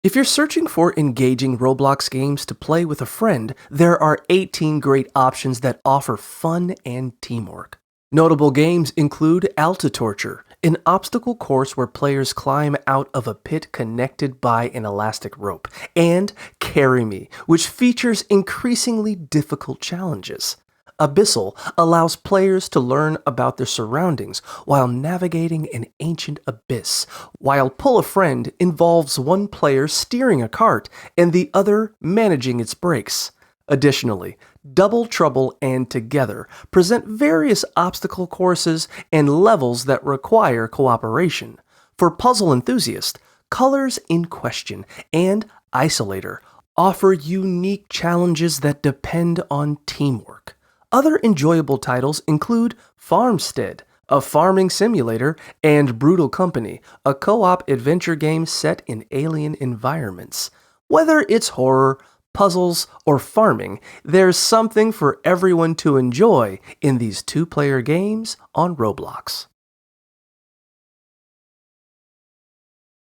If you're searching for engaging Roblox games to play with a friend, there are 18 great options that offer fun and teamwork. Notable games include Torture, an obstacle course where players climb out of a pit connected by an elastic rope, and Carry Me, which features increasingly difficult challenges. Abyssal allows players to learn about their surroundings while navigating an ancient abyss, while Pull a Friend involves one player steering a cart and the other managing its brakes. Additionally, Double Trouble and Together present various obstacle courses and levels that require cooperation. For puzzle enthusiasts, Colors in Question and Isolator offer unique challenges that depend on teamwork. Other enjoyable titles include Farmstead, a farming simulator, and Brutal Company, a co-op adventure game set in alien environments. Whether it's horror, puzzles, or farming, there's something for everyone to enjoy in these two-player games on Roblox.